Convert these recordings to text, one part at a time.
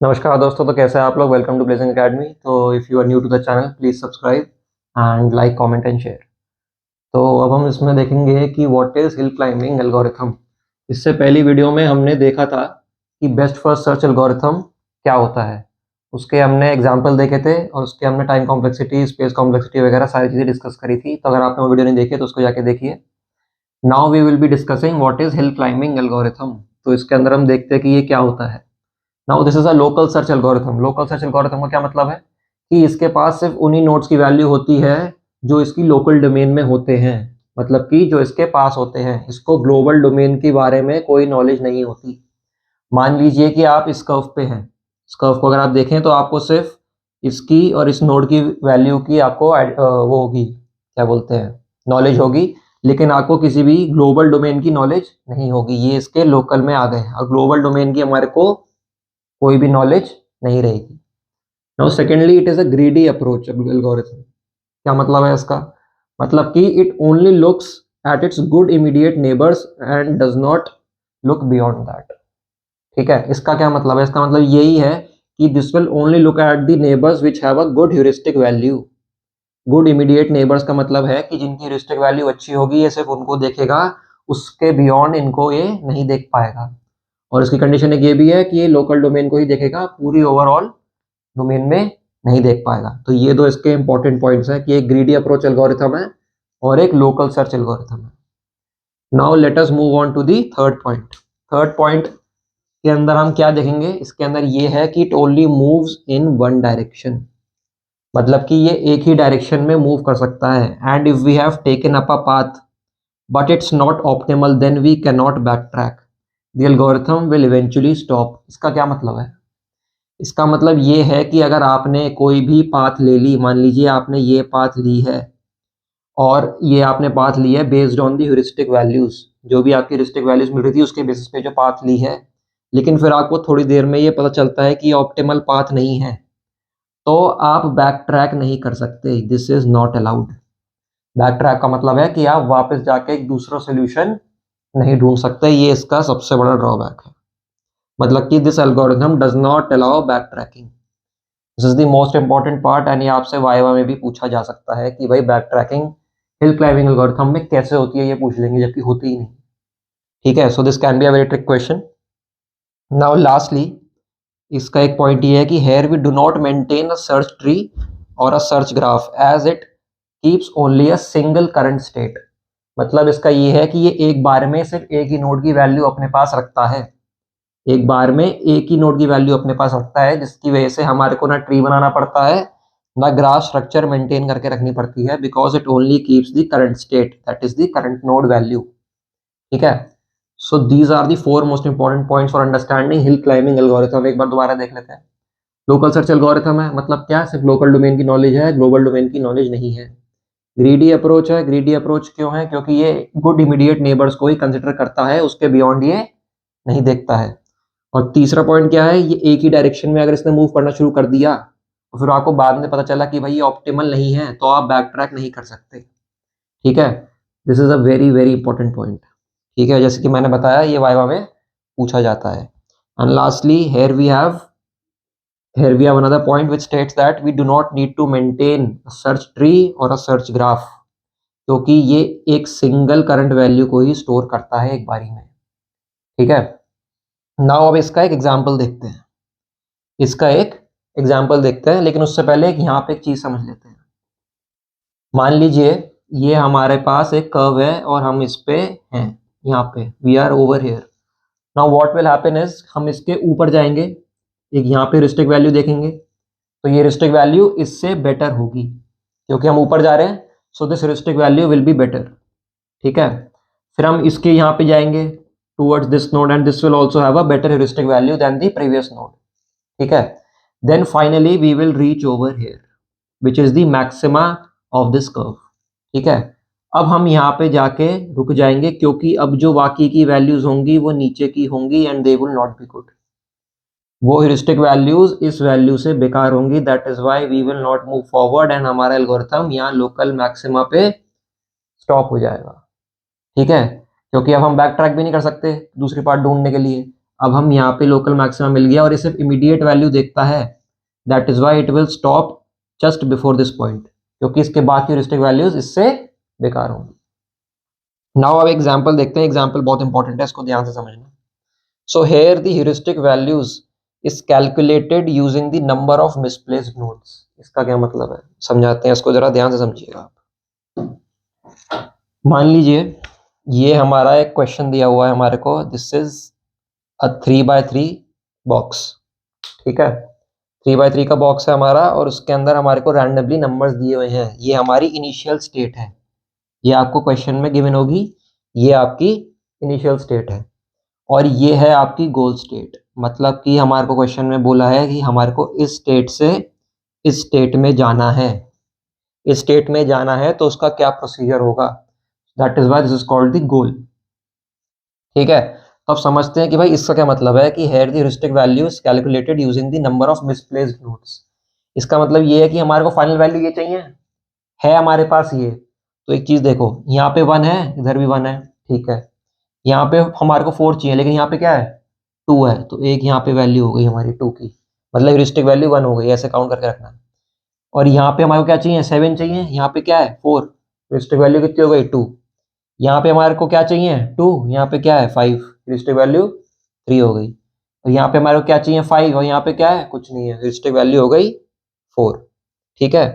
नमस्कार दोस्तों। तो कैसे हैं आप लोग। Welcome to blazing academy. तो if you are new to the channel please subscribe and like comment and share. तो अब हम इसमें देखेंगे कि what is hill climbing algorithm. इससे पहली वीडियो में हमने देखा था कि बेस्ट फर्स्ट सर्च एल्गोरिथम क्या होता है। उसके हमने एग्जाम्पल देखे थे और उसके हमने टाइम कॉम्प्लेक्सिटी, स्पेस कॉम्प्लेक्सिटी वगैरह सारी चीज़ें डिस्कस करी थी। तो अगर आपने वो वीडियो नहीं देखी तो उसको जाके देखिए। Now we will be discussing what is hill climbing algorithm. तो इसके अंदर हम देखते हैं कि ये क्या होता है। Now this is a local search algorithm. Local search algorithm का क्या मतलब है कि इसके पास सिर्फ उन्हीं नोड्स की वैल्यू होती है जो इसकी लोकल डोमेन में होते हैं। मतलब कि जो इसके पास होते हैं, इसको ग्लोबल डोमेन के बारे में कोई नॉलेज नहीं होती। मान लीजिए कि आप इस कर्व पे हैं। इस कर्व को अगर आप देखें तो आपको सिर्फ इसकी और इस नोड की वैल्यू की आपको वो होगी, क्या बोलते हैं, नॉलेज होगी। लेकिन आपको किसी भी ग्लोबल डोमेन की नॉलेज नहीं होगी। ये इसके लोकल में आ गए हैं और ग्लोबल डोमेन की हमारे को कोई भी नॉलेज नहीं रहेगी। Now secondly, it is a greedy approach algorithm. क्या मतलब है इसका? मतलब कि it only looks at its good immediate neighbours and does not look beyond that. ठीक है, इसका क्या मतलब है? इसका मतलब यही है कि this will only look at the neighbours which have a good heuristic value. Good immediate neighbours का मतलब है कि जिनकी ह्यूरिस्टिक वैल्यू अच्छी होगी ये सिर्फ उनको देखेगा, उसके बियॉन्ड इनको ये नहीं देख पाएगा। और इसकी कंडीशन एक ये भी है कि ये लोकल डोमेन को ही देखेगा, पूरी ओवरऑल डोमेन में नहीं देख पाएगा। तो ये दो इसके इंपॉर्टेंट पॉइंट्स हैं कि एक ग्रीडी अप्रोच एल्गोरिथम है और एक लोकल सर्च एल्गोरिथम है। Now let us move on to the third point. Third point के अंदर हम क्या देखेंगे? इसके अंदर ये है कि it only moves in one direction. मतलब कि ये एक ही डायरेक्शन में मूव कर सकता है। And if we have taken up a path but it's not optimal then we can not back track, the algorithm will eventually stop. इसका क्या मतलब है? इसका मतलब ये है कि अगर आपने कोई भी पाथ ले ली, मान लीजिए आपने ये पाथ ली है और ये आपने पाथ ली है based on the heuristic values, जो भी आपकी ह्यूरिस्टिक वैल्यूज मिल रही थी उसके बेसिस पे जो पाथ ली है। लेकिन फिर आपको थोड़ी देर में ये पता चलता है कि ये ऑप्टिमल पाथ नहीं है, तो आप बैक ट्रैक नहीं कर सकते। This is not allowed. Back track का मतलब है कि आप वापस जाके एक दूसरा सोल्यूशन नहीं ढूंढ सकते। ये इसका सबसे बड़ा ड्रॉबैक है। मतलब कि this algorithm does not allow back tracking. This is the most important part. And ये आपसे वाइवा में भी पूछा जा सकता है कि भाई बैक ट्रैकिंग हिल क्लाइंबिंग एल्गोरिथम में कैसे होती है, ये पूछ लेंगे, जबकि होती ही नहीं। ठीक है, so this can be a very trick question. Now lastly, इसका एक पॉइंट ये है कि here we do not maintain a search tree और a search graph as it keeps only a single current state. मतलब इसका ये है कि ये एक बार में सिर्फ एक ही नोड की वैल्यू अपने पास रखता है। एक बार में एक ही नोड की वैल्यू अपने पास रखता है, जिसकी वजह से हमारे को ना ट्री बनाना पड़ता है ना ग्राफ स्ट्रक्चर मेंटेन करके रखनी पड़ती है, because it only keeps the current state, that is the current node value. ठीक है, so these are the four most important points for understanding hill climbing algorithm. एक बार दोबारा देख लेते हैं। लोकल सर्च एल्गोरिथम है, मतलब क्या? सिर्फ लोकल डोमेन की नॉलेज है, ग्लोबल डोमेन की नॉलेज नहीं है। ग्रीडी अप्रोच है। ग्रीडी अप्रोच क्यों है? क्योंकि ये गुड इमीडिएट नेबर्स को ही कंसिडर करता है, उसके बियॉन्ड ये नहीं देखता है। और तीसरा पॉइंट क्या है? ये एक ही डायरेक्शन में अगर इसने मूव करना शुरू कर दिया और फिर आपको बाद में पता चला कि भाई ये ऑप्टिमल नहीं है, तो आप बैक ट्रैक नहीं कर सकते। ठीक है, this is a very very important point. ठीक है, जैसे कि मैंने बताया ये वाइवा में पूछा जाता है। And lastly, here we have another point which states that we do not need to maintain a search tree or a search graph, क्योंकि ये एक सिंगल करंट वैल्यू को ही स्टोर करता है एक बारी में। ठीक है, नाउ अब इसका एक एग्जांपल देखते हैं। लेकिन उससे पहले यहाँ पे एक चीज समझ लेते हैं। मान लीजिए ये हमारे पास एक कर्व है और हम इस पे हैं, यहाँ पे we are over here. Now what will happen is, हम इसके ऊपर जाएंगे, एक यहाँ पे रिस्ट्रिक्ट वैल्यू देखेंगे, तो ये रिस्ट्रिक्ट वैल्यू इससे बेटर होगी क्योंकि हम ऊपर जा रहे हैं। So this restrict value will be better. ठीक है, फिर हम इसके यहाँ पे जाएंगे towards this node and this will also have a better heuristic value than the previous node. ठीक है, then finally we will reach over here which is the maxima of this curve. ठीक है, अब हम यहाँ पे जाके रुक जाएंगे क्योंकि अब जो बाकी की वैल्यूज होंगी वो नीचे की होंगी and they will not be good. वो ह्यूरिस्टिक वैल्यूज इस वैल्यू से बेकार होंगी, that is why we will not move forward and हमारा एल्गोरिथम यहाँ लोकल मैक्सिमा पे स्टॉप हो जाएगा। ठीक है, क्योंकि अब हम बैक ट्रैक भी नहीं कर सकते दूसरी पार्ट ढूंढने के लिए। अब हम यहाँ पे लोकल मैक्सिमा मिल गया और ये सिर्फ इमीडिएट वैल्यू देखता है, that is why it will stop just before this point, क्योंकि इसके बाद की ह्यूरिस्टिक वैल्यूज इससे बेकार होंगी। नाउ अब एग्जाम्पल देखते हैं, एग्जाम्पल बहुत इंपॉर्टेंट है, इसको ध्यान से समझना। So here the heuristic values is calculated using the number of misplaced nodes. इसका क्या मतलब है, समझाते हैं, इसको जरा ध्यान से समझिएगा आप। मान लीजिए ये हमारा एक क्वेश्चन दिया हुआ है हमारे को, this is a 3x3 box, ठीक है, 3x3 का बॉक्स है हमारा और उसके अंदर हमारे को रैंडमली नंबर्स दिए हुए हैं। ये हमारी इनिशियल स्टेट है, ये आपको क्वेश्चन में गिवन होगी, ये आपकी इनिशियल स्टेट है और ये है आपकी गोल स्टेट। मतलब कि हमारे को क्वेश्चन में बोला है कि हमारे को इस स्टेट से इस स्टेट में जाना है, इस स्टेट में जाना है तो उसका क्या प्रोसीजर होगा, that is why this is called the goal. ठीक है, तो अब समझते हैं कि भाई इसका क्या मतलब है कि here the heuristic value is calculated using the number of misplaced nodes. इसका मतलब ये है कि हमारे को फाइनल वैल्यू ये चाहिए, है हमारे पास ये, तो एक चीज देखो, यहाँ पे 1 है, इधर भी 1 है, ठीक है, यहाँ पे हमारे को 4 चाहिए लेकिन यहाँ पे क्या है 2 है, तो एक यहाँ पे वैल्यू हो गई हमारी 2 की, मतलब ह्यूरिस्टिक वैल्यू 1 हो गई, ऐसे काउंट करके रखना। और यहाँ पे हमारे को क्या चाहिए 7 चाहिए, यहाँ पे क्या है 4, ह्यूरिस्टिक वैल्यू कितनी हो गई 2। यहाँ पे हमारे को क्या चाहिए 2, यहाँ पे क्या है 5, ह्यूरिस्टिक वैल्यू 3 हो गई। और यहाँ पे हमारे को क्या चाहिए 5 और यहाँ पे क्या है कुछ नहीं है, ह्यूरिस्टिक वैल्यू हो गई 4। ठीक है,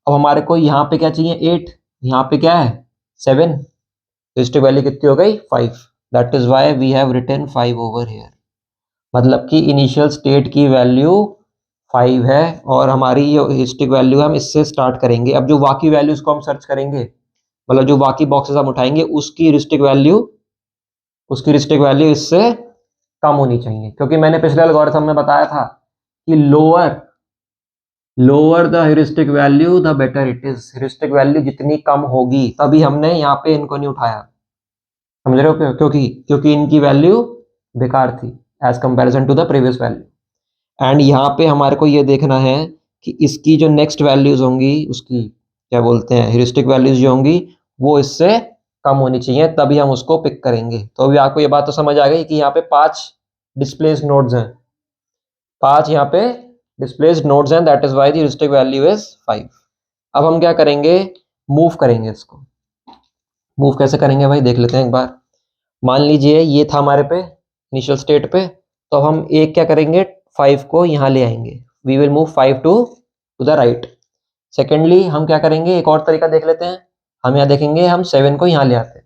अब हमारे को यहाँ पे क्या चाहिए 8, यहाँ पे क्या है 7, ह्यूरिस्टिक वैल्यू कितनी हो गई 5, that is why we have written 5 over here. मतलब कि इनिशियल स्टेट की वैल्यू 5 है और हमारी ये ह्यूरिस्टिक वैल्यू हम इससे स्टार्ट करेंगे। अब जो बाकी वैल्यूज को हम सर्च करेंगे, मतलब जो बाकी बॉक्सेस हम उठाएंगे उसकी ह्यूरिस्टिक वैल्यू इससे कम होनी चाहिए, क्योंकि मैंने पिछले एल्गोरिथम में बताया था कि lower the heuristic value the better it is. Heuristic value जितनी कम होगी, तभी हमने यहाँ पे इनको नहीं उठाया, समझ रहे हो क्यों? क्योंकि इनकी वैल्यू बेकार थी as comparison to the previous value. And यहाँ पे हमारे को ये देखना है कि इसकी जो नेक्स्ट वैल्यूज होंगी, उसकी क्या बोलते हैं ह्यूरिस्टिक वैल्यूज जो होंगी वो इससे कम होनी चाहिए, तभी हम उसको पिक करेंगे। तो अभी आपको ये बात तो समझ आ गई कि यहाँ पे 5 डिस्प्लेस्ड नोड्स हैं, 5 यहाँ पे डिस्प्लेस्ड नोड्स हैं, that is why the heuristic value is 5। अब हम क्या करेंगे, मूव करेंगे इसको। मूव कैसे करेंगे भाई, देख लेते हैं एक बार। मान लीजिए ये था हमारे पे इनिशियल स्टेट पे, तो हम एक क्या करेंगे 5 को यहाँ ले आएंगे, we will move 5 to the right. Secondly हम क्या करेंगे, एक और तरीका देख लेते हैं, हम यहाँ देखेंगे हम 7 को यहाँ ले आते हैं,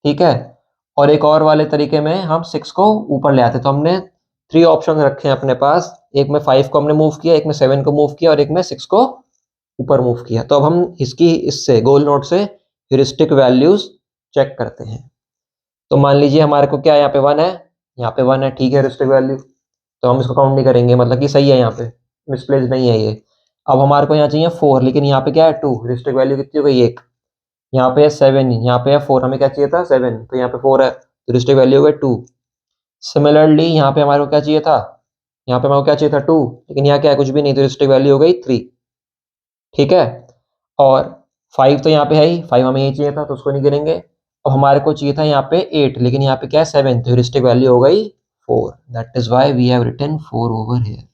ठीक है, और एक और वाले तरीके में हम 6 को ऊपर ले आते हैं। तो हमने 3 ऑप्शन रखे हैं अपने पास, एक में 5 को हमने मूव किया, एक में 7 को मूव किया और एक में 6 को ऊपर मूव किया। तो अब हम इसकी इससे गोल नोड से ह्यूरिस्टिक वैल्यूज चेक करते हैं। तो मान लीजिए हमारे को क्या यहाँ पे 1 है, यहाँ पे 1 है, ठीक है ह्यूरिस्टिक वैल्यू, तो हम इसको काउंट नहीं करेंगे, मतलब कि सही है, यहाँ पे मिसप्लेस नहीं है ये। अब हमारे को यहाँ चाहिए 4, लेकिन यहाँ पे क्या है 2, ह्यूरिस्टिक वैल्यू कितनी हो गई 1, यहाँ पे है 7, यहाँ पे है 4, हमें क्या चाहिए था 7, तो यहाँ पे 4 है, तो ह्यूरिस्टिक वैल्यू हो गई 2। सिमिलरली यहाँ पे हमारे को क्या चाहिए था, यहाँ पे हमारे को क्या चाहिए था 2, लेकिन यहाँ क्या है कुछ भी नहीं, तो ह्यूरिस्टिक वैल्यू हो गई 3, ठीक है। और 5 तो यहाँ पे है ही, 5 हमें यही चाहिए था तो उसको नहीं गिनेंगे। अब हमारे को चाहिए था यहाँ पे 8, लेकिन यहाँ पे क्या है 7, तो ह्यूरिस्टिक वैल्यू हो गई 4, that is why we have written 4 over here.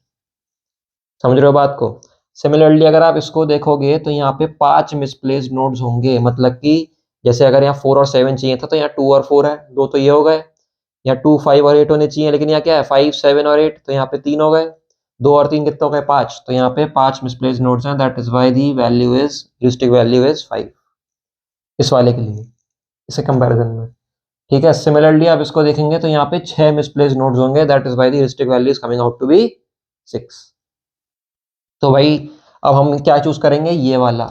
समझ रहे हो बात को? सिमिलरली अगर आप इसको देखोगे तो यहाँ पे 5 मिसप्लेस्ड नोड्स होंगे, मतलब कि जैसे अगर यहाँ 4 और 7 चाहिए था तो यहाँ 2 और 4 है, दो तो ये हो गए, यहाँ 2 5 और 8 होने चाहिए, लेकिन यहाँ क्या है 5 7 और 8, तो यहाँ पे 3 हो गए, 2 और 3 कितने हो गए 5, तो यहाँ पे 5 मिसप्लेस्ड नोड्स हैं, that is why the value is heuristic value is 5 इस वाले के लिए, इसे कंपैरिजन में। ठीक है, सिमिलरली आप इसको देखेंगे तो यहाँ पे 6 मिसप्लेस्ड नोड्स होंगे, that is why the heuristic value is coming out to be 6। तो भाई अब हम क्या चूज करेंगे, ये वाला,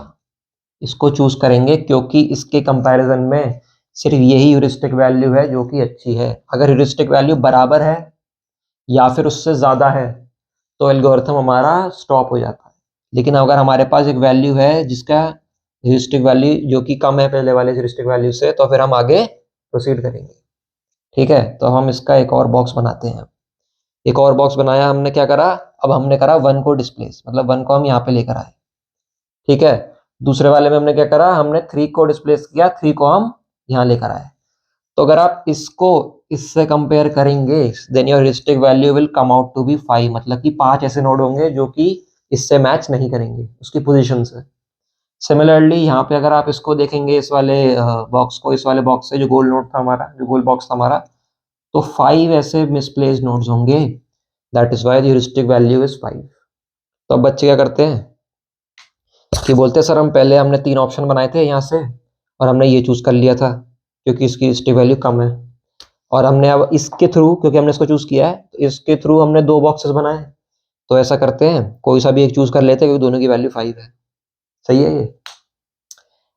इसको चूज करेंगे, क्योंकि इसके कंपैरिजन में सिर्फ यही ह्यूरिस्टिक वैल्यू है जो कि अच्छी है। अगर ह्यूरिस्टिक वैल्यू बराबर है या फिर उससे ज्यादा है तो एल्गोरिथम हमारा स्टॉप हो जाता है, लेकिन अगर हमारे पास एक वैल्यू है जिसका ह्यूरिस्टिक वैल्यू जो कि कम है पहले वाले ह्यूरिस्टिक वैल्यू से, तो फिर हम आगे प्रोसीड करेंगे। ठीक है, तो हम इसका एक और बॉक्स बनाते हैं। एक और बॉक्स बनाया, हमने क्या करा, अब हमने करा 1 को डिस्प्लेस, मतलब 1 को हम यहाँ पे लेकर आए, ठीक है। दूसरे वाले में हमने क्या करा, हमने 3 को डिस्प्लेस किया, 3 को हम यहाँ लेकर आए। तो अगर आप इसको इससे कंपेयर करेंगे then your heuristic value will come out to be 5, मतलब कि 5 ऐसे नोड होंगे जो कि इससे मैच नहीं करेंगे उसकी पोजीशन से। सिमिलरली यहाँ पे अगर आप इसको देखेंगे, इस वाले बॉक्स को, इस वाले बॉक्स से जो गोल नोड था हमारा, जो गोल बॉक्स था हमारा, तो 5 ऐसे मिसप्लेस्ड नोड्स होंगे, that is why the heuristic value is 5। तो अब बच्चे क्या करते हैं कि बोलते हैं सर हम पहले हमने 3 ऑप्शन बनाए थे यहाँ से और हमने ये चूज कर लिया था क्योंकि इसकी ह्यूरिस्टिक वैल्यू कम है, और हमने अब इसके थ्रू, क्योंकि हमने इसको चूज किया है, तो इसके थ्रू हमने 2 बॉक्सेस बनाए। तो ऐसा करते हैं कोई सा भी एक चूज कर लेते हैं क्योंकि दोनों की वैल्यू 5 है। सही है ये?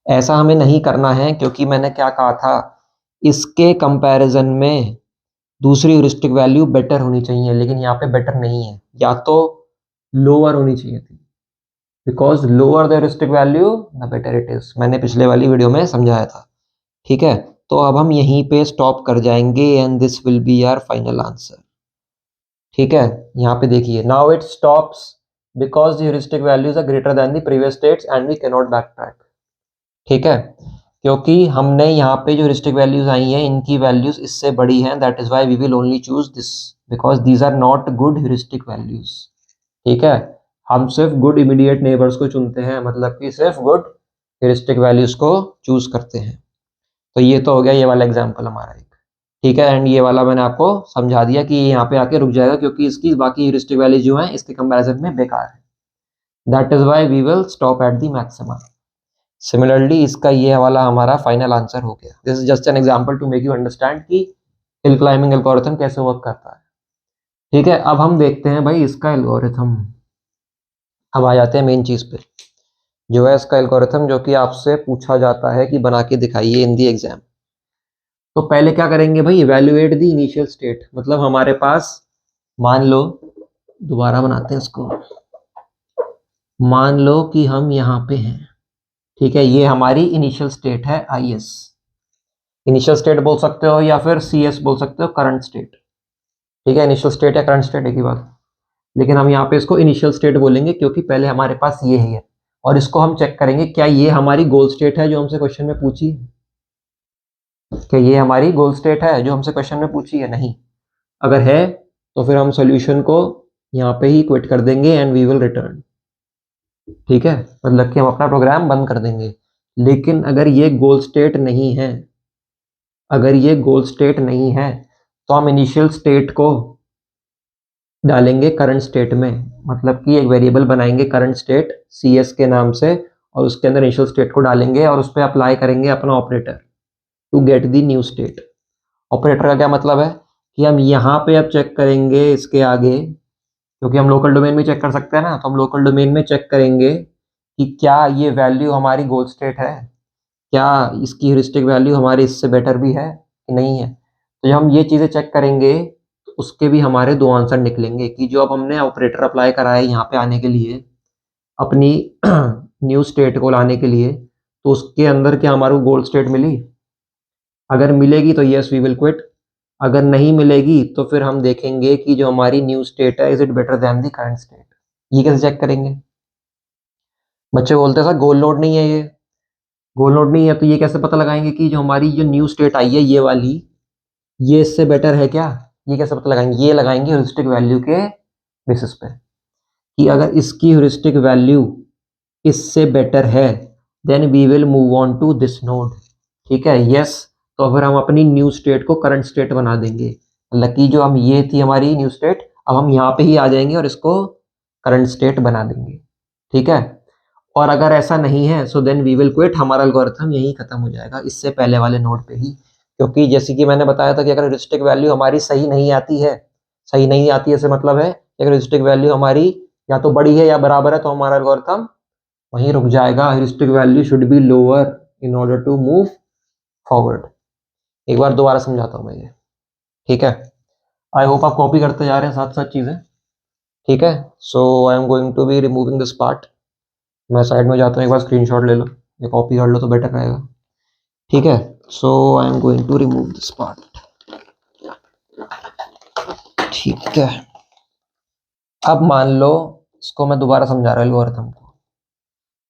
ऐसा हमें नहीं करना है क्योंकि मैंने क्या कहा था, इसके कंपैरिजन में दूसरी ह्यूरिस्टिक वैल्यू बेटर होनी चाहिए, लेकिन यहाँ पे बेटर नहीं है, या तो लोअर होनी चाहिए थी, because lower the heuristic value the better it is. मैंने पिछले वाली वीडियो में समझाया था। ठीक है, तो अब हम यहीं पे स्टॉप कर जाएंगे and this will be our final answer. ठीक है, यहाँ पे देखिए, now it stops because the heuristic values are greater than the previous states and we can not back track. ठीक है, क्योंकि हमने यहाँ पे जो ह्यूरिस्टिक वैल्यूज आई हैं इनकी वैल्यूज इससे बड़ी हैं, that is why we will only choose this because these are not good heuristic values. ठीक है, हम सिर्फ गुड इमीडिएट नेबर्स को चुनते हैं, मतलब कि सिर्फ गुड ह्यूरिस्टिक वैल्यूज को चूज करते हैं। तो ये तो हो गया ये वाला एग्जाम्पल हमारा एक। ठीक है, एंड ये वाला मैंने आपको समझा दिया कि ये यहाँ पे आके रुक जाएगा क्योंकि इसकी बाकी ह्यूरिस्टिक वैल्यूज जो हैं इसके कंपैरिजन में बेकार है, that is why we will stop at the maximum. Similarly इसका ये वाला हमारा फाइनल आंसर हो गया। This is just an example to make you understand कि हिल क्लाइंबिंग एल्गोरिथम कैसे वर्क करता है। ठीक है, अब हम देखते हैं भाई इसका एल्गोरिथम। अब आ जाते हैं मेन चीज पे, जो है इसका एल्गोरिथम, जो कि आपसे पूछा जाता है कि बना के दिखाइए इन दी एग्जाम। तो पहले क्या करेंगे भाई, इवेल्युएट द इनिशियल स्टेट, मतलब हमारे पास, मान लो, दोबारा बनाते हैं इसको, मान लो कि हम यहाँ पे हैं। ठीक है, ये हमारी इनिशियल स्टेट है IS, इनिशियल स्टेट बोल सकते हो या फिर CS बोल सकते हो, करंट स्टेट। ठीक है, इनिशियल स्टेट या करंट स्टेट एक ही बात, लेकिन हम यहाँ पे इसको इनिशियल स्टेट बोलेंगे क्योंकि पहले हमारे पास ये है, और इसको हम चेक करेंगे क्या ये हमारी गोल स्टेट है जो हमसे क्वेश्चन में पूछी, क्या ये हमारी गोल स्टेट है जो हमसे क्वेश्चन में पूछी है? नहीं। अगर है तो फिर हम सोल्यूशन को यहाँ पे ही क्विट कर देंगे एंड वी विल रिटर्न। ठीक है, मतलब कि हम अपना प्रोग्राम बंद कर देंगे। लेकिन अगर ये गोल स्टेट नहीं है, अगर ये गोल स्टेट नहीं है, तो हम इनिशियल स्टेट को डालेंगे करंट स्टेट में, मतलब कि एक वेरिएबल बनाएंगे करंट स्टेट CS के नाम से, और उसके अंदर इनिशियल स्टेट को डालेंगे और उस पर अप्लाई करेंगे अपना operator to get the new state. Operator का क्या मतलब है कि हम यहाँ पे अब चेक करेंगे इसके आगे, क्योंकि हम लोकल डोमेन में चेक कर सकते हैं ना, तो हम लोकल डोमेन में चेक करेंगे कि क्या ये वैल्यू हमारी गोल स्टेट है, क्या इसकी ह्यूरिस्टिक वैल्यू हमारी इससे बेटर भी है कि नहीं है। तो जब हम ये चीज़ें चेक करेंगे तो उसके भी हमारे 2 आंसर निकलेंगे कि जो अब हमने ऑपरेटर अप्लाई करा है यहाँ पे आने के लिए, अपनी न्यू स्टेट को लाने के लिए, तो उसके अंदर क्या हमारे को गोल्ड स्टेट मिली? अगर मिलेगी तो यस वी विल क्विट, अगर नहीं मिलेगी तो फिर हम देखेंगे कि जो हमारी न्यू स्टेट है is it better than the current state. ये कैसे चेक करेंगे? बच्चे बोलते हैं सर गोल नोड नहीं है, ये गोल नोड नहीं है, तो ये कैसे पता लगाएंगे कि जो हमारी जो न्यू स्टेट आई है ये वाली, ये इससे बेटर है क्या? ये कैसे पता लगाएंगे? ये लगाएंगे ह्यूरिस्टिक वैल्यू के बेसिस पे, कि अगर इसकी ह्यूरिस्टिक वैल्यू इससे बेटर है then we will move on to this node. ठीक है, यस, तो फिर हम अपनी न्यू स्टेट को करंट स्टेट बना देंगे, मतलब कि जो हम, ये थी हमारी न्यू स्टेट, अब हम यहाँ पे ही आ जाएंगे और इसको करंट स्टेट बना देंगे। ठीक है, और अगर ऐसा नहीं है so then we will quit, हमारा एल्गोरिथम यही खत्म हो जाएगा इससे पहले वाले नोड पे ही, क्योंकि जैसे कि मैंने बताया था कि अगर ह्यूरिस्टिक वैल्यू हमारी सही नहीं आती है, सही नहीं आती है इससे मतलब है कि अगर ह्यूरिस्टिक वैल्यू हमारी या तो बड़ी है या बराबर है तो हमारा एल्गोरिथम वहीं रुक जाएगा। Heuristic value should be lower in order to move forward. एक बार दोबारा समझाता हूँ मैं ये। ठीक है, आई होप आप कॉपी करते जा रहे हैं साथ साथ चीज़ें। ठीक है, so I am going to be removing this part. मैं साइड में जाता हूँ, एक बार स्क्रीनशॉट ले लो या कॉपी कर लो तो बेटर रहेगा। ठीक है, so I am going to remove this part. ठीक है, अब मान लो, इसको मैं दोबारा समझा रहा हूँ एल्गोरिथम को।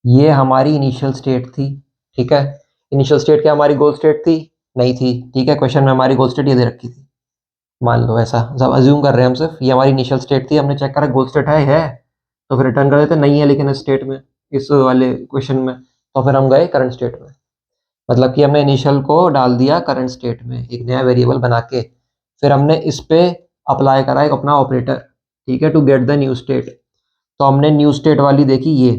ये हमारी इनिशियल स्टेट थी। ठीक है, इनिशियल स्टेट क्या हमारी गोल स्टेट थी? नहीं थी। ठीक है, क्वेश्चन में हमारी गोल स्टेट ये दे रखी थी। मान लो ऐसा, जब अज्यूम कर रहे हैं हम, सिर्फ ये हमारी इनिशियल स्टेट थी, हमने चेक करा गोल स्टेट है तो फिर रिटर्न कर देते, नहीं है लेकिन इस स्टेट में, इस वाले क्वेश्चन में, तो फिर हम गए करंट स्टेट में। मतलब कि हमने इनिशियल को डाल दिया करंट स्टेट में एक नया वेरिएबल बना के, फिर हमने इस पे अप्लाई करा एक अपना ऑपरेटर, ठीक है, to get the new state. तो हमने न्यू स्टेट वाली देखी ये,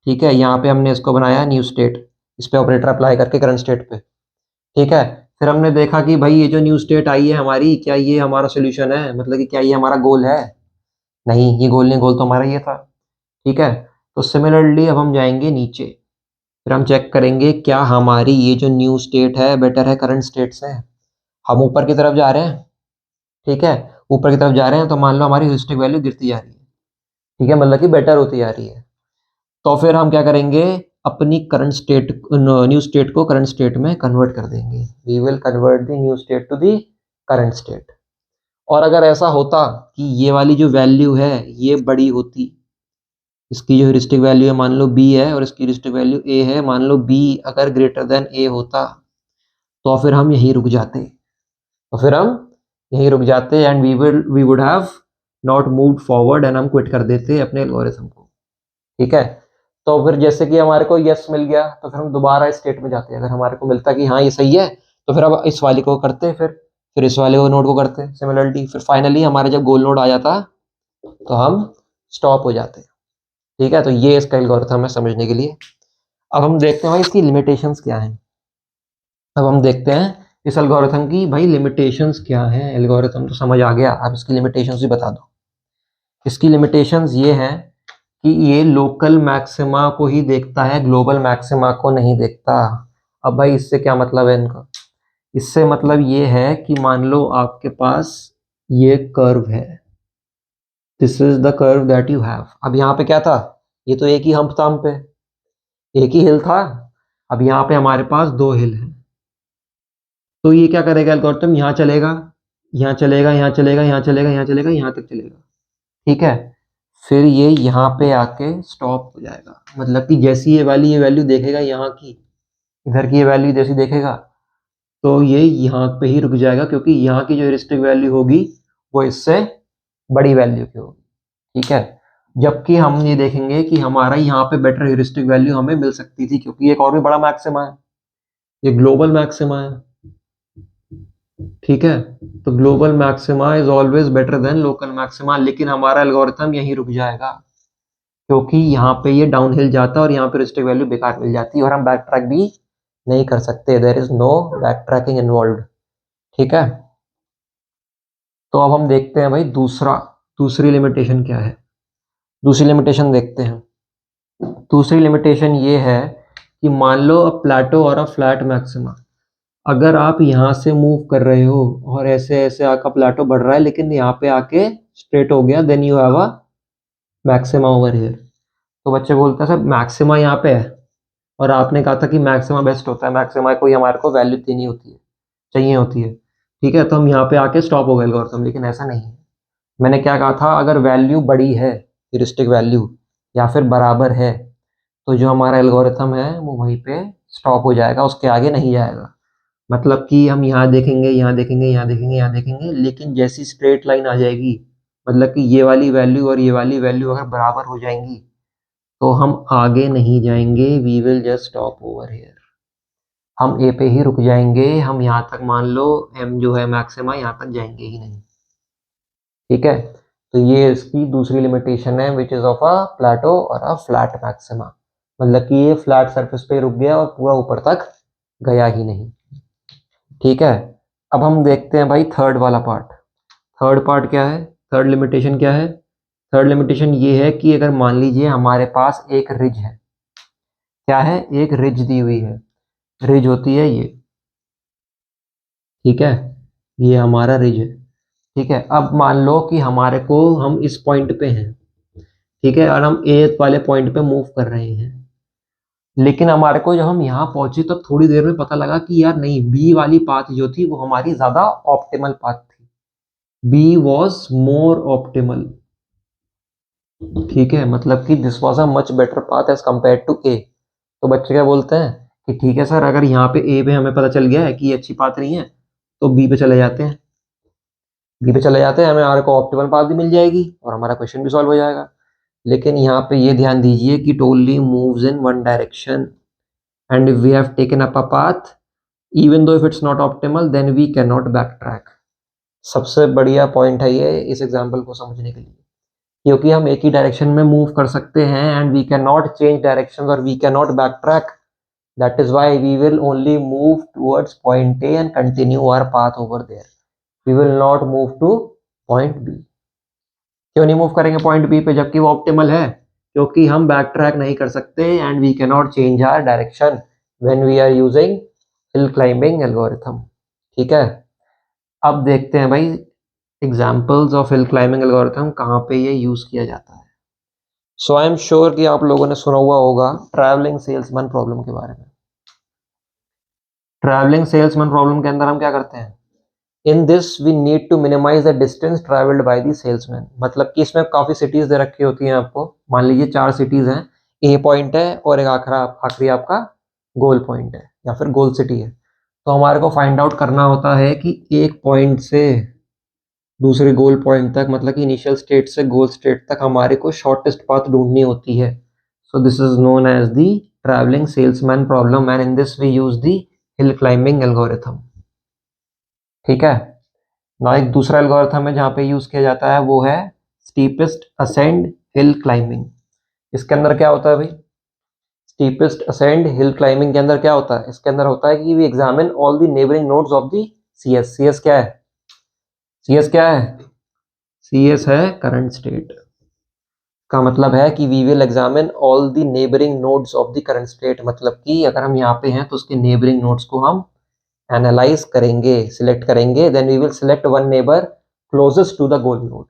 ठीक है, यहाँ पे हमने इसको बनाया न्यू स्टेट, इस पे ऑपरेटर अप्लाई करके करंट स्टेट पे, ठीक है। फिर हमने देखा कि भाई ये जो न्यू स्टेट आई है हमारी, क्या ये हमारा सोल्यूशन है, मतलब कि क्या ये हमारा गोल है? नहीं, ये गोल नहीं, गोल तो हमारा ये था, ठीक है। तो सिमिलरली अब हम जाएंगे नीचे, फिर हम चेक करेंगे क्या हमारी ये जो न्यू स्टेट है बेटर है करंट स्टेट से। हम ऊपर की तरफ जा रहे हैं, ठीक है, ऊपर की तरफ जा रहे हैं, तो मान लो हमारी ह्यूरिस्टिक वैल्यू गिरती जा रही है, ठीक है, मतलब कि बेटर होती जा रही है। तो फिर हम क्या करेंगे, अपनी करंट स्टेट, न्यू स्टेट को करंट स्टेट में कन्वर्ट कर देंगे। We will convert the new state to the current state. और अगर ऐसा होता कि ये वाली जो वैल्यू है ये बड़ी होती, इसकी जो ह्यूरिस्टिक वैल्यू है मान लो b है और इसकी ह्यूरिस्टिक वैल्यू a है, मान लो b अगर ग्रेटर देन a होता, तो फिर हम यहीं रुक जाते, तो फिर हम यहीं रुक जाते and we would have not moved forward, and हम क्विट कर देते अपने एल्गोरिथम को, ठीक है। तो फिर जैसे कि हमारे को यस मिल गया, तो फिर हम दोबारा इस स्टेट में जाते हैं, अगर हमारे को मिलता कि हाँ ये सही है, तो फिर अब इस वाली को करते, फिर इस वाले को नोड को करते सिमिलरली, फिर फाइनली हमारा जब गोल नोड आ जाता तो हम स्टॉप हो जाते, ठीक है। तो ये इसका एल्गोरिथम है समझने के लिए। अब हम देखते हैं भाई इसकी लिमिटेशंस क्या हैं। अब हम देखते हैं इस एल्गोरिथम की भाई लिमिटेशंस क्या हैं। एल्गोरिथम तो समझ आ गया, अब इसकी लिमिटेशंस भी बता दो। इसकी लिमिटेशंस ये हैं कि ये लोकल मैक्सिमा को ही देखता है, ग्लोबल मैक्सिमा को नहीं देखता। अब भाई इससे क्या मतलब है इनका? इससे मतलब ये है कि मान लो आपके पास ये कर्व है, this is the curve that you have. अब यहाँ पे क्या था, ये तो एक ही हम्प था, हम पे एक ही हिल था। अब यहाँ पे हमारे पास दो हिल हैं, तो ये क्या करेगा एल्गोरिथम, यहाँ चलेगा, यहाँ चलेगा, यहाँ चलेगा, यहाँ चलेगा, यहाँ चलेगा, यहाँ तक चलेगा, ठीक है। फिर ये यहाँ पे आके स्टॉप हो जाएगा, मतलब कि जैसी ये वैल्यू देखेगा यहाँ की, इधर की ये वैल्यू जैसी देखेगा, तो ये यहाँ पे ही रुक जाएगा, क्योंकि यहाँ की जो ह्यूरिस्टिक वैल्यू होगी वो इससे बड़ी वैल्यू की होगी, ठीक है। जबकि हम ये देखेंगे कि हमारा यहाँ पे बेटर ह्यूरिस्टिक वैल्यू हमें मिल सकती थी, क्योंकि एक और भी बड़ा मैक्सिमा है, ये ग्लोबल मैक्सिमा है, ठीक है। तो global maxima is always better than local maxima, लेकिन हमारा एल्गोरिथम यहीं रुक जाएगा, क्योंकि यहाँ पे ये डाउनहिल जाता है और यहाँ पे ह्यूरिस्टिक वैल्यू बेकार मिल जाती है, और हम बैक ट्रैक भी नहीं कर सकते, there is no back tracking involve, ठीक है। तो अब हम देखते हैं भाई दूसरी लिमिटेशन क्या है। दूसरी लिमिटेशन देखते हैं। दूसरी लिमिटेशन ये है कि मान लो अ प्लेटो और अ फ्लैट मैक्सिमा, अगर आप यहाँ से मूव कर रहे हो और ऐसे ऐसे आपका प्लेटो बढ़ रहा है, लेकिन यहाँ पे आके स्ट्रेट हो गया, then you have a maxima over here. तो बच्चे बोलते हैं सर मैक्सिमा यहाँ पे है, और आपने कहा था कि मैक्सिमा बेस्ट होता है, मैक्सिमा कोई हमारे को वैल्यू देनी होती है, चाहिए होती है, ठीक है। तो हम यहाँ पे आके स्टॉप हो गए एल्गोरिथम, लेकिन ऐसा नहीं है। मैंने क्या कहा था, अगर वैल्यू बड़ी है, ह्यूरिस्टिक वैल्यू, या फिर बराबर है, तो जो हमारा एल्गोरिथम है वो वहीं पे स्टॉप हो जाएगा, उसके आगे नहीं जाएगा। मतलब कि हम यहाँ देखेंगे, यहाँ देखेंगे, यहाँ देखेंगे, यहाँ देखेंगे, लेकिन जैसी स्ट्रेट लाइन आ जाएगी, मतलब कि ये वाली वैल्यू और ये वाली वैल्यू अगर बराबर हो जाएंगी, तो हम आगे नहीं जाएंगे, we will just stop over here. हम ए पे ही रुक जाएंगे, हम यहाँ तक मान लो एम जो है मैक्सिमा यहाँ तक जाएंगे ही नहीं, ठीक है। तो ये इसकी दूसरी लिमिटेशन है, विच इज ऑफ अ प्लेटो और अ फ्लैट मैक्सिमा, मतलब कि ये फ्लैट सरफेस पे रुक गया और पूरा ऊपर तक गया ही नहीं, ठीक है। अब हम देखते हैं भाई थर्ड वाला पार्ट। थर्ड पार्ट क्या है, थर्ड लिमिटेशन क्या है? थर्ड लिमिटेशन ये है कि अगर मान लीजिए हमारे पास एक रिज है, क्या है, एक रिज दी हुई है, रिज होती है ये, ठीक है, ये हमारा रिज है, ठीक है। अब मान लो कि हमारे को, हम इस पॉइंट पे हैं, ठीक है, और हम ए वाले पॉइंट पे मूव कर रहे हैं, लेकिन हमारे को जब हम यहाँ पहुंचे तो थोड़ी देर में पता लगा कि यार नहीं, बी वाली पाथ जो थी वो हमारी ज्यादा ऑप्टिमल पाथ थी, बी वॉज मोर ऑप्टिमल, ठीक है, मतलब कि this was a much better path as compare to A. तो बच्चे क्या बोलते हैं कि ठीक है सर, अगर यहाँ पे ए पे हमें पता चल गया है कि ये अच्छी पाथ नहीं है, तो बी पे चले जाते हैं, बी पे चले जाते हैं, हमें आर को ऑप्टिमल पाथ भी मिल जाएगी और हमारा क्वेश्चन भी सॉल्व हो जाएगा। लेकिन यहाँ पे ये ध्यान दीजिए कि it only moves in one direction and if we have taken up a path even though if it's not optimal then we can not back track. सबसे बढ़िया पॉइंट है ये इस एग्जाम्पल को समझने के लिए, क्योंकि हम एक ही डायरेक्शन में मूव कर सकते हैं and we can not change direction और we can not back track. That is why we will only move towards point A and continue our path over there. We will not move to point B. क्यों नहीं move करेंगे point B पे जबकि वो optimal है? क्योंकि हम back track नहीं कर सकते and we can not change our direction when we are using hill climbing algorithm. ठीक है, अब देखते हैं भाई examples of hill climbing algorithm कहाँ पे ये यूज किया जाता है। सो आई एम श्योर कि आप लोगों ने सुना हुआ होगा ट्रैवलिंग सेल्समैन प्रॉब्लम के बारे में। ट्रैवलिंग सेल्समैन प्रॉब्लम के अंदर हम क्या करते हैं, in this we need to minimize the distance travelled by the salesman. मतलब कि इसमें काफी सिटीज दे रखी होती हैं आपको, मान लीजिए 4 सिटीज हैं, ए पॉइंट है और एक आखिरी आपका गोल पॉइंट है या फिर गोल सिटी है। तो हमारे को फाइंड आउट करना होता है कि एक पॉइंट से दूसरे गोल पॉइंट तक, मतलब कि इनिशियल स्टेट से गोल स्टेट तक हमारे को शॉर्टेस्ट पाथ ढूंढनी होती है। So this is known as the travelling salesman problem and in this we use the hill climbing algorithm. ठीक है ना, एक दूसरा एल्गोरिथम है जहाँ पे यूज किया जाता है, वो है स्टीपेस्ट असेंड हिल क्लाइंबिंग। इसके अंदर क्या होता है भाई, स्टीपेस्ट असेंड हिल क्लाइंबिंग के अंदर क्या होता है, इसके अंदर होता है कि we examine all the neighbouring nodes of the CS. CS क्या है, सीएस क्या है, सीएस है करंट स्टेट। का मतलब है कि we will examine all the neighbouring nodes of the current state. मतलब कि अगर हम यहाँ पे हैं तो उसके नेबरिंग नोड्स को हम एनालाइज करेंगे, सिलेक्ट करेंगे, then we will select one neighbour closest to the goal node.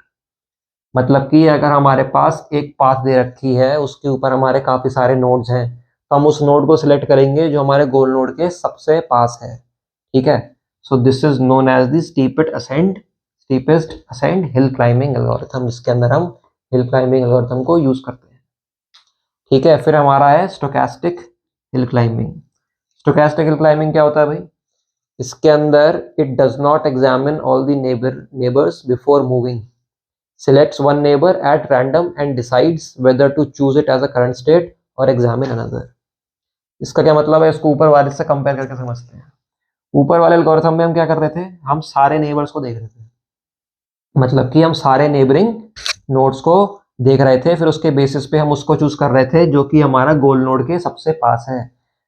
मतलब कि अगर हमारे पास एक पाथ दे रखी है उसके ऊपर हमारे काफी सारे नोड्स हैं तो हम उस नोड को सिलेक्ट करेंगे जो हमारे गोल नोड के सबसे पास है। ठीक है, so this is known as the steepest ascent hill climbing algorithm, जिसके अंदर हम हिल क्लाइंबिंग एल्गोरिथम को यूज करते हैं। ठीक है, फिर हमारा है stochastic hill climbing. Stochastic hill climbing क्या होता है भाई, इसके अंदर it does not examine all the neighbours before moving, selects one neighbor at random and decides whether to choose it as a current state or examine another। इसका क्या मतलब है, इसको ऊपर वाले से कंपेयर करके समझते हैं। ऊपर वाले एल्गोरिथम में हम क्या कर रहे थे, हम सारे नेबर्स को देख रहे थे, मतलब कि हम सारे नेबरिंग नोड्स को देख रहे थे, फिर उसके बेसिस पे हम उसको चूज कर रहे थे जो कि हमारा गोल नोड के सबसे पास है।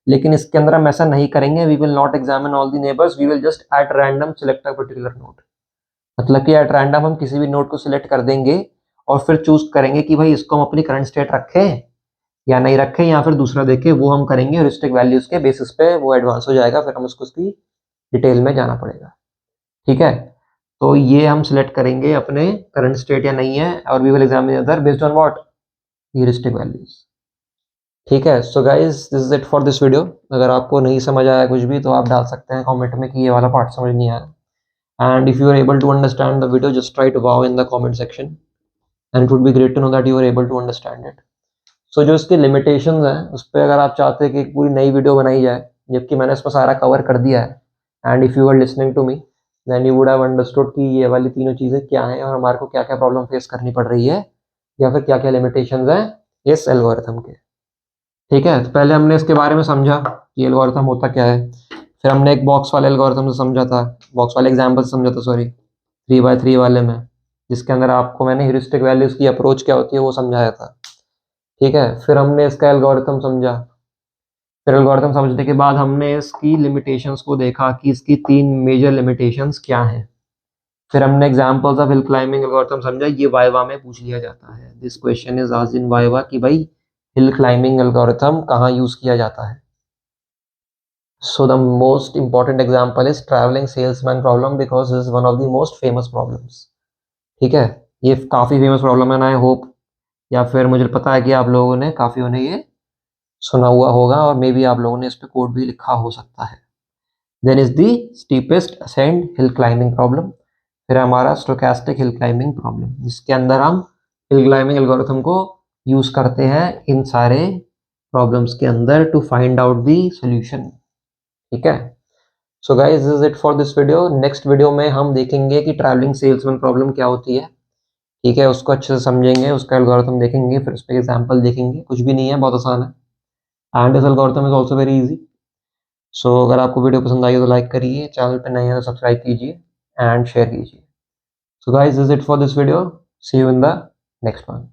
लेकिन इसके अंदर हम ऐसा नहीं करेंगे, we will not examine all the neighbours, we will just at random select a particular node. मतलब कि एट रैंडम हम किसी भी नोड को सिलेक्ट कर देंगे और फिर चूज करेंगे कि भाई इसको हम अपनी करंट स्टेट रखें या नहीं रखें या फिर दूसरा देखें, वो हम करेंगे ह्यूरिस्टिक वैल्यूज के बेसिस पे वो एडवांस हो जाएगा, फिर हम उसको उसकी डिटेल में जाना पड़ेगा। ठीक है, तो ये हम सिलेक्ट करेंगे अपने करंट स्टेट या नहीं है और we will examine other based on what, heuristic values. ठीक है, so guys this is it for this video. अगर आपको नहीं समझ आया कुछ भी तो आप डाल सकते हैं कमेंट में कि ये वाला पार्ट समझ नहीं आया, and if you are able to understand the video just try to wow in the comment section and it would be great to know that you are able to understand it। So जो इसके limitations हैं उस पर अगर आप चाहते हैं कि एक पूरी नई वीडियो बनाई जाए, जबकि मैंने इसमें सारा कवर कर दिया है, and if you are listening to me then you would have understood कि ये वाली तीनों चीज़ें क्या हैं और हमारे को क्या क्या प्रॉब्लम फेस करनी पड़ रही है या फिर क्या क्या लिमिटेशंस हैं इस एल्गोरिथम के। ठीक है, तो पहले हमने इसके बारे में समझा कि एल्गोरिथम होता क्या है, फिर हमने एक बॉक्स वाले एल्गोरिथम से समझा था, बॉक्स वाले एग्जाम्पल से समझा था, सॉरी 3x3 वाले में, जिसके अंदर आपको मैंने ह्यूरिस्टिक वैल्यूज की अप्रोच क्या होती है वो समझाया था। ठीक है, फिर हमने इसका एल्गोरिथम समझा, फिर एल्गोरिथम समझने के बाद हमने इसकी लिमिटेशंस को देखा कि इसकी 3 मेजर लिमिटेशंस क्या हैं, फिर हमने examples of hill climbing algorithm समझा। ये वाइवा में पूछ लिया जाता है, this question is asked in viva कि भाई हिल क्लाइंबिंग एल्गोरिथम कहाँ यूज किया जाता है। So the most important example is traveling salesman problem because this is one of the most famous problems। ठीक है, ये काफी फेमस प्रॉब्लम है ना, आई होप या फिर मुझे पता है कि आप लोगों ने काफी ने ये सुना हुआ होगा और मे बी आप लोगों ने इस पे कोड भी लिखा हो सकता है। Then is the steepest ascent hill climbing problem, फिर हमारा स्टोकेस्टिक हिल क्लाइंबिंग प्रॉब्लम, जिसके अंदर हम हिल क्लाइंबिंग एल्गोरिथम को यूज करते हैं इन सारे प्रॉब्लम्स के अंदर to find out the solution. ठीक है, so guys this is it for this video. Next video में हम देखेंगे कि ट्रैवलिंग सेल्समैन प्रॉब्लम क्या होती है। ठीक है, उसको अच्छे से समझेंगे, उसका एल्गोरिथम देखेंगे, फिर उस पर एग्जाम्पल देखेंगे। कुछ भी नहीं है, बहुत आसान है and this algorithm is also very easy. So अगर आपको वीडियो पसंद आई तो लाइक करिए, चैनल पर नए हैं तो सब्सक्राइब कीजिए एंड शेयर कीजिए। So guys this is it for this video, see you in the next one.